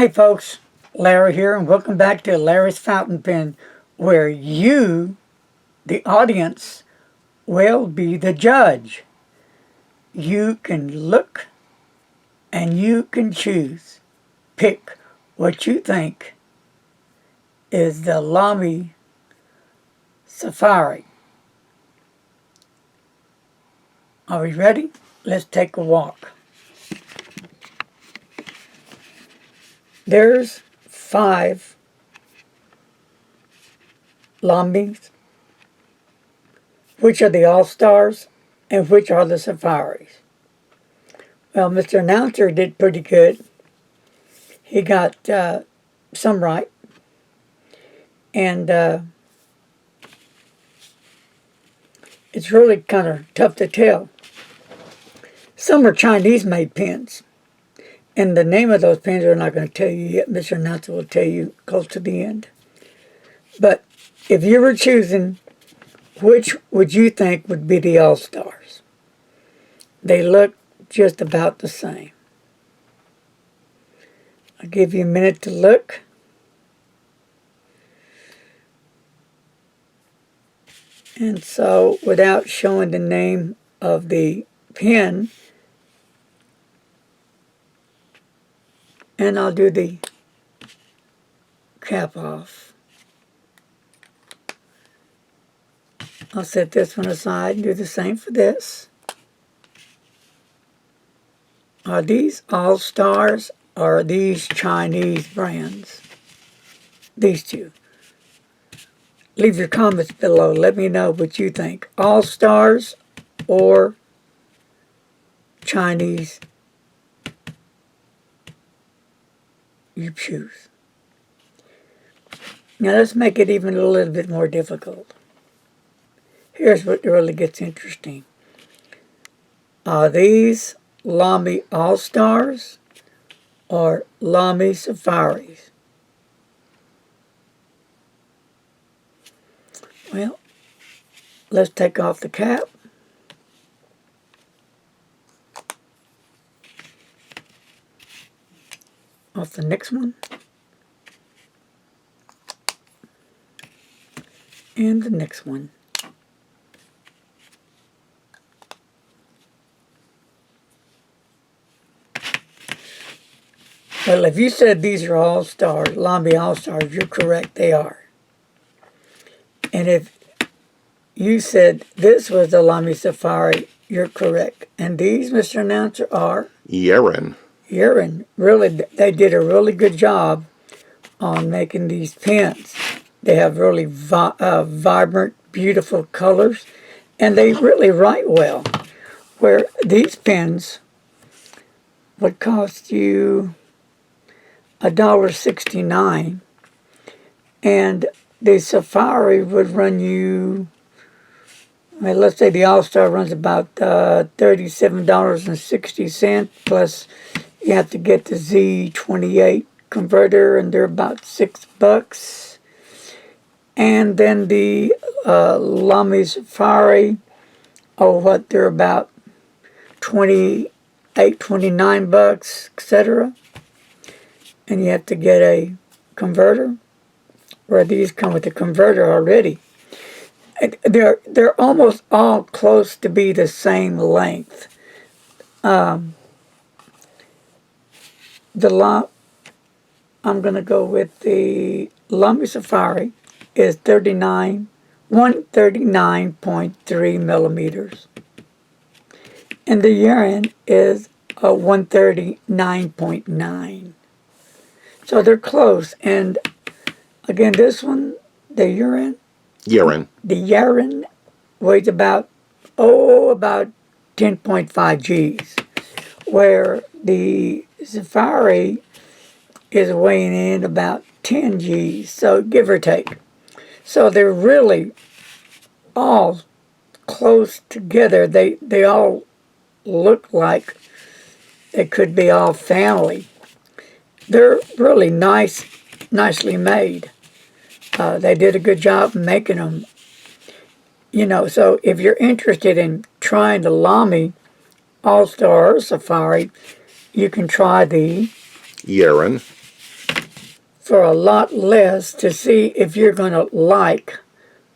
Hey folks, Larry here, and welcome back to Larry's Fountain Pen, where you, the audience, will be the judge. You can look and you can choose. Pick what you think is the Lamy Safari. Are we ready? Let's take a walk. There's 5 Lamys. Which are the All-Stars and which are the Safaris? Well, Mr. Announcer did pretty good. He got some right. And it's really kind of tough to tell. Some are Chinese-made pens. And the name of those pens I'm not going to tell you yet. Mr. Announcer will tell you close to the end. But if you were choosing, which would you think would be the All-Stars? They look just about the same. I'll give you a minute to look. And so, without showing the name of the pen, and I'll do the cap off. I'll set this one aside and do the same for this. Are these All-Stars or are these Chinese brands? These two. Leave your comments below. Let me know what you think. All-Stars or Chinese? You choose. Now let's make it even a little bit more difficult. Here's what really gets interesting. Are these Lamy All-Stars or Lamy Safaris? Well, let's take off the cap. Off the next one. And the next one. Well, if you said these are All-Stars, Lamy All-Stars, you're correct, they are. And if you said this was the Lamy Safari, you're correct. And these, Mr. Announcer, are? Yiren. Yiren. Really, they did a really good job on making these pens. They have really vibrant, beautiful colors, and they really write well. Where these pens would cost you $1.69, and the Safari would run you, well, let's say the All-Star runs about $37.60, plus you have to get the Z28 converter, and they're about $6. And then the Lamy Safari, they're about $28, $29, etc. And you have to get a converter, where these come with a converter already. They're almost all close to be the same length. I'm going to go with the Lamy Safari is 139.3 millimeters. And the Yiren is 139.9. So they're close. And again, this one, the Yiren, the Yiren weighs about 10.5 G's, where the Safari is weighing in about 10 G's, so give or take. So they're really all close together. They all look like they could be all family. They're really nicely made. They did a good job making them. You know, so if you're interested in trying the Lamy All-Star Safari, you can try the Yiren. for a lot less to see if you're going to like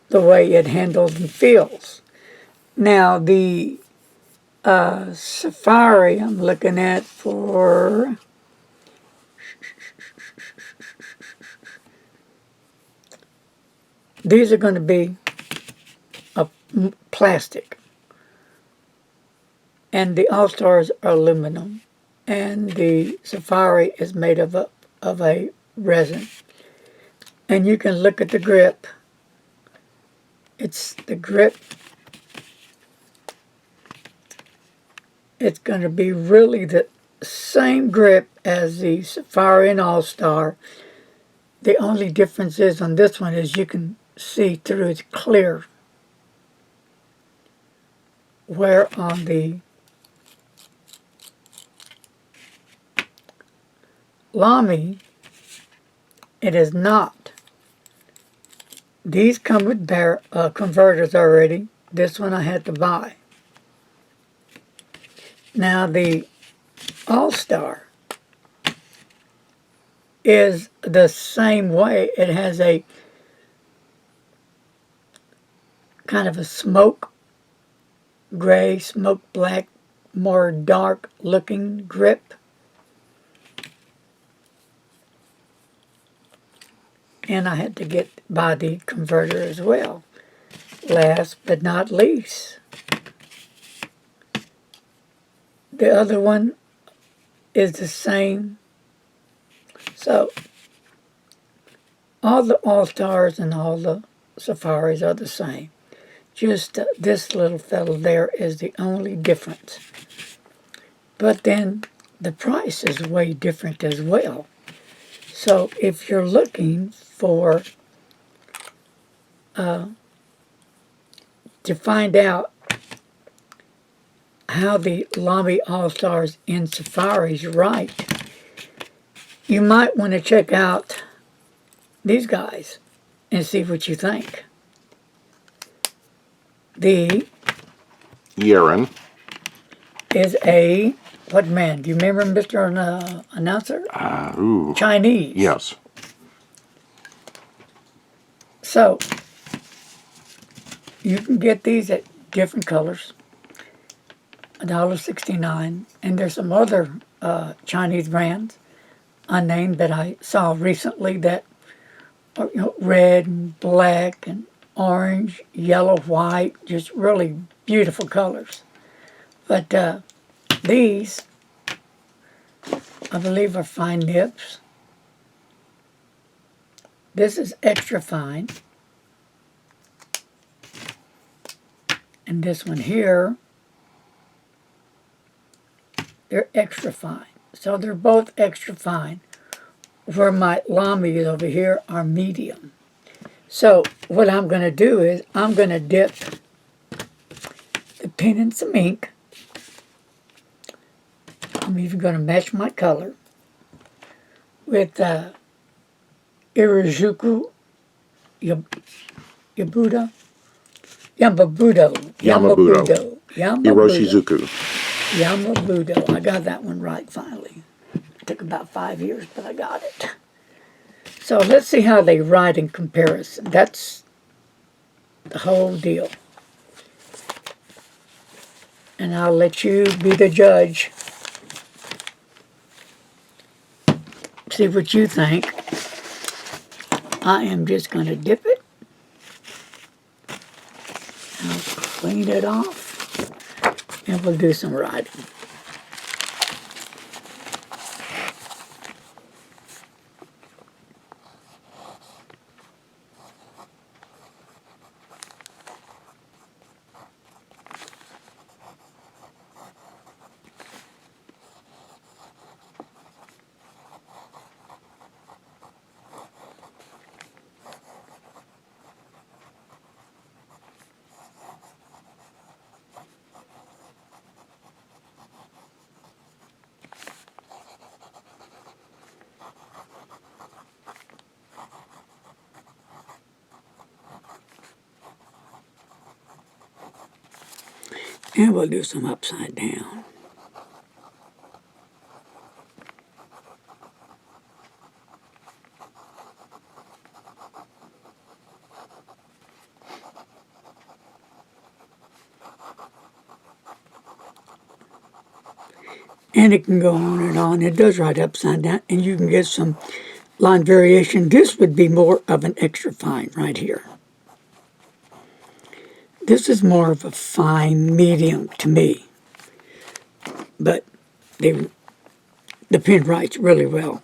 the way it handles and feels. Now, the Safari I'm looking at for these are going to be a plastic, and the All-Stars are aluminum, and the Safari is made of a resin. And you can look at the grip. It's the grip. It's going to be really the same grip as the Safari and All-Star. The only difference is on this one is you can see through, it's clear. Where on the Lamy, it is not. These come with converters already. This one I had to buy. Now the All-Star is the same way. It has a kind of a smoke gray, smoke black, more dark looking grip. And I had to buy the converter as well. Last but not least, the other one is the same. So all the All-Stars and all the Safaris are the same. Just this little fellow there is the only difference. But then the price is way different as well. So if you're looking for to find out how the Lamy All-Stars in Safaris write, you might want to check out these guys and see what you think. The Yiren is a, what man? Do you remember, Mr. Announcer? Chinese. Yes. So, you can get these at different colors, $1.69. And there's some other Chinese brands unnamed that I saw recently that are, red and black and orange, yellow, white, just really beautiful colors. But these, I believe, are fine nibs. This is extra fine. And this one here, they're extra fine. So they're both extra fine. Where my Lamy is over here are medium. So what I'm going to do is I'm going to dip the pen in some ink. I'm even going to match my color with Irajuku Yamabudo. Iroshizuku. Yamabudo. I got that one right finally. It took about 5 years, but I got it. So let's see how they write in comparison. That's the whole deal. And I'll let you be the judge. See what you think. I am just going to dip it. I'll clean it off. And we'll do some writing. And we'll do some upside down. And it can go on and on. It does right upside down, and you can get some line variation. This would be more of an extra fine right here. This is more of a fine medium to me, but the pen writes really well.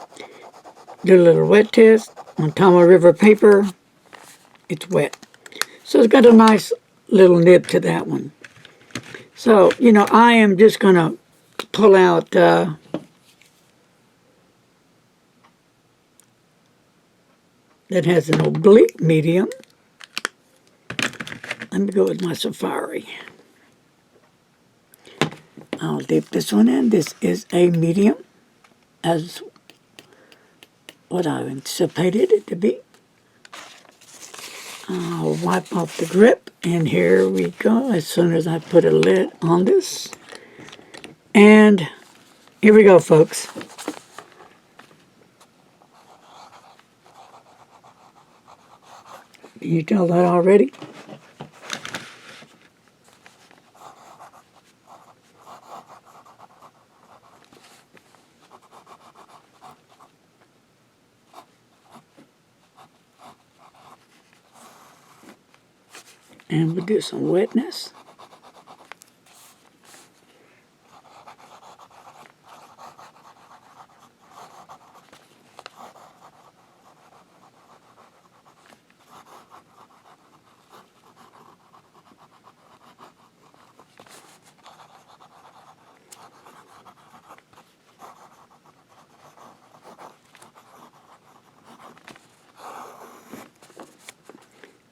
Do a little wet test on Tama River paper. It's wet. So it's got a nice little nib to that one. So, I am just going to pull out that has an oblique medium. Let me go with my Safari. I'll dip this one in. This is a medium, as what I anticipated it to be. I'll wipe off the grip, and here we go, as soon as I put a lid on this. And here we go, folks. Can you tell that already? And we'll do some wetness.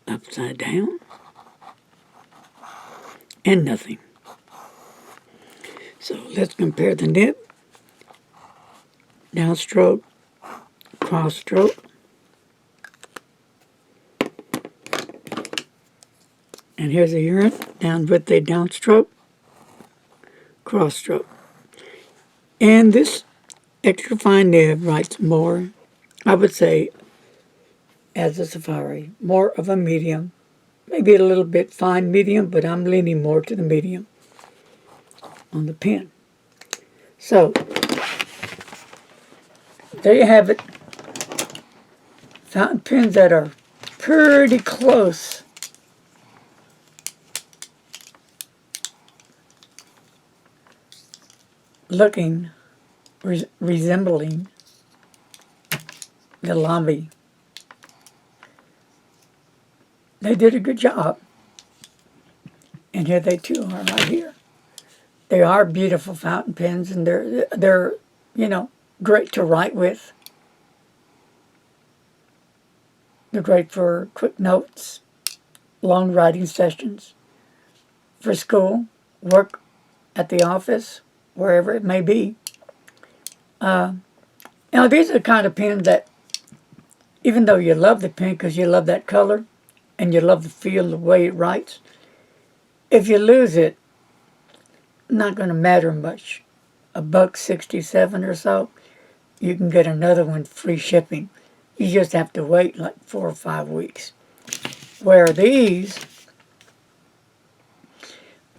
Upside down. And nothing. So let's compare the nib. Downstroke, cross stroke. And here's a Yiren down with a downstroke, cross stroke. And this extra fine nib writes more, I would say, as a Safari, more of a medium. Maybe a little bit fine medium, but I'm leaning more to the medium on the pen. So, there you have it. Fountain pens that are pretty close looking, resembling the Lamy. They did a good job. And here they too are right here. They are beautiful fountain pens, and they're great to write with. They're great for quick notes, long writing sessions, for school, work at the office, wherever it may be. These are the kind of pens that, even though you love the pen because you love that color and you love the feel, the way it writes, if you lose it, not going to matter much. $1.67 or so, you can get another one free shipping. You just have to wait like 4 or 5 weeks. Where these,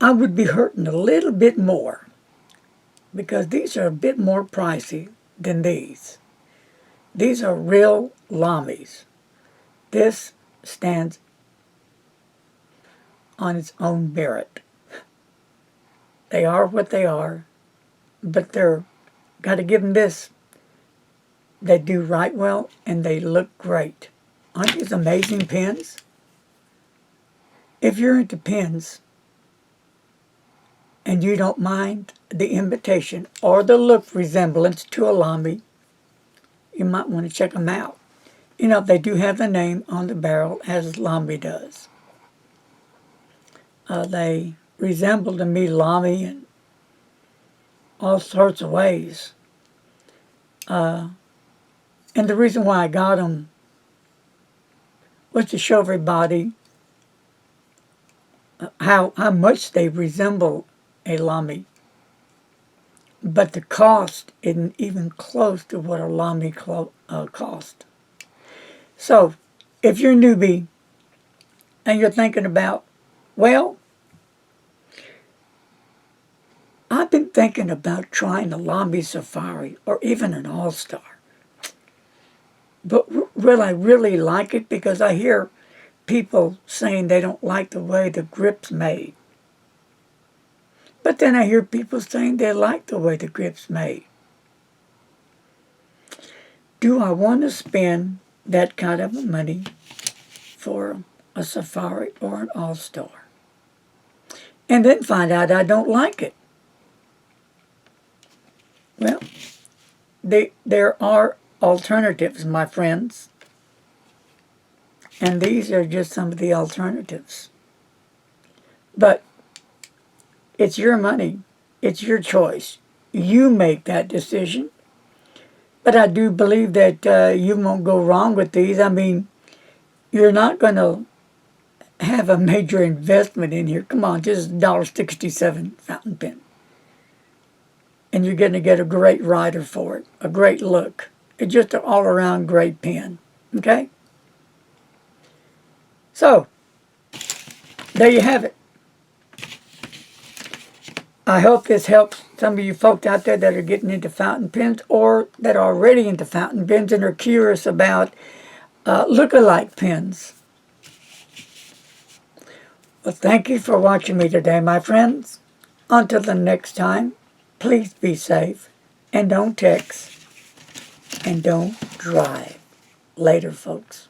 I would be hurting a little bit more because these are a bit more pricey than these. These are real Lamys. This stands on its own merit. They are what they are, but they're, got to give them this. They do write well, and they look great. Aren't these amazing pens? If you're into pens, and you don't mind the imitation or the look resemblance to a Lamy, you might want to check them out. They do have the name on the barrel as Lamy does. They resemble to me Lamy in all sorts of ways. And the reason why I got them was to show everybody how much they resemble a Lamy. But the cost isn't even close to what a Lamy cost. So, if you're a newbie and you're thinking about, well, I've been thinking about trying a Lamy Safari or even an All-Star. But will I really like it? Because I hear people saying they don't like the way the grip's made. But then I hear people saying they like the way the grip's made. Do I want to spend that kind of money for a Safari or an All-Star? And then find out I don't like it. Well, there are alternatives, my friends. And these are just some of the alternatives. But it's your money. It's your choice. You make that decision. But I do believe that you won't go wrong with these. I mean, you're not going to have a major investment in here. Come on, just $1.67 fountain pen. And you're going to get a great rider for it, a great look. It's just an all-around great pen. Okay? So, there you have it. I hope this helps some of you folks out there that are getting into fountain pens or that are already into fountain pens and are curious about look-alike pens. Well, thank you for watching me today, my friends. Until the next time, please be safe and don't text and don't drive. Later, folks.